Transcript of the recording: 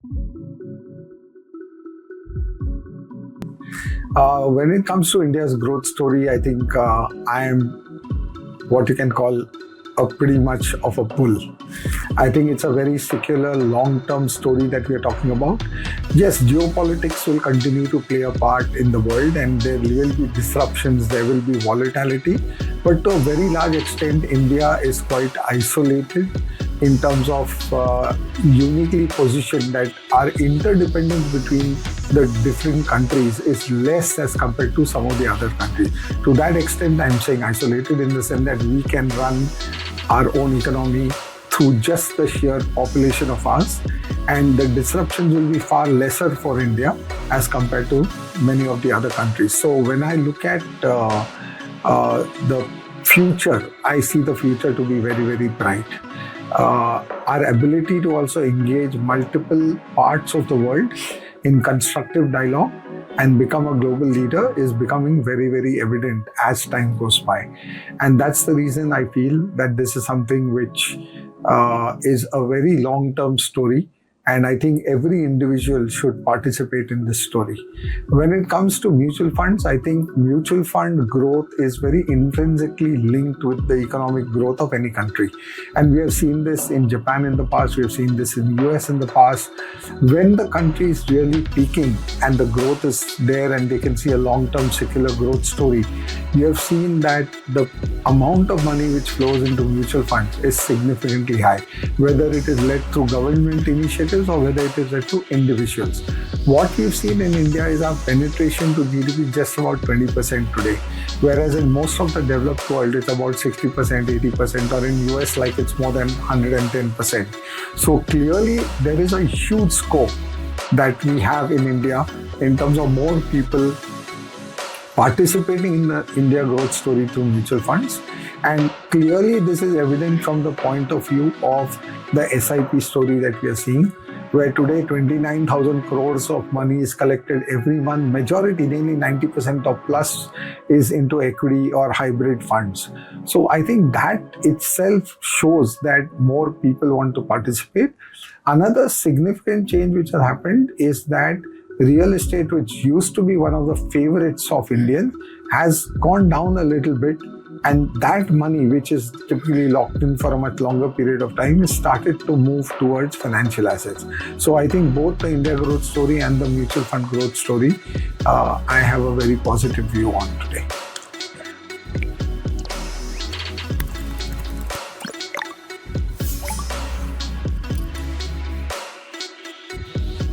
When it comes to India's growth story, I think I am what you can call a pretty much of a bull. I think it's a very secular, long-term story that we are talking about. Yes, geopolitics will continue to play a part in the world, and there will be disruptions, there will be volatility. But to a very large extent, India is quite isolated in terms of uniquely positioned, that our interdependence between the different countries is less as compared to some of the other countries. To that extent, I'm saying isolated in the sense that we can run our own economy through just the sheer population of us, and the disruptions will be far lesser for India as compared to many of the other countries. So when I look at the future, I see the future to be very, very bright. Our ability to also engage multiple parts of the world in constructive dialogue and become a global leader is becoming very, very evident as time goes by. And that's the reason I feel that this is something which is a very long-term story. And I think every individual should participate in this story. When it comes to mutual funds, I think mutual fund growth is very intrinsically linked with the economic growth of any country. And we have seen this in Japan in the past, we have seen this in the US in the past. When the country is really peaking and the growth is there and they can see a long-term secular growth story, we have seen that the amount of money which flows into mutual funds is significantly high, whether it is led through government initiatives or whether it is led to individuals. What we've seen in India is our penetration to GDP just about 20% today, whereas in most of the developed world it's about 60%, 80%, or in US like it's more than 110%. So clearly there is a huge scope that we have in India in terms of more people participating in the India growth story through mutual funds. And clearly this is evident from the point of view of the SIP story that we are seeing, where today 29,000 crores of money is collected every month. Majority, nearly 90% or plus, is into equity or hybrid funds. So I think that itself shows that more people want to participate. Another significant change which has happened is that real estate, which used to be one of the favorites of Indians, has gone down a little bit. And that money, which is typically locked in for a much longer period of time, has started to move towards financial assets. So I think both the India growth story and the mutual fund growth story, I have a very positive view on today.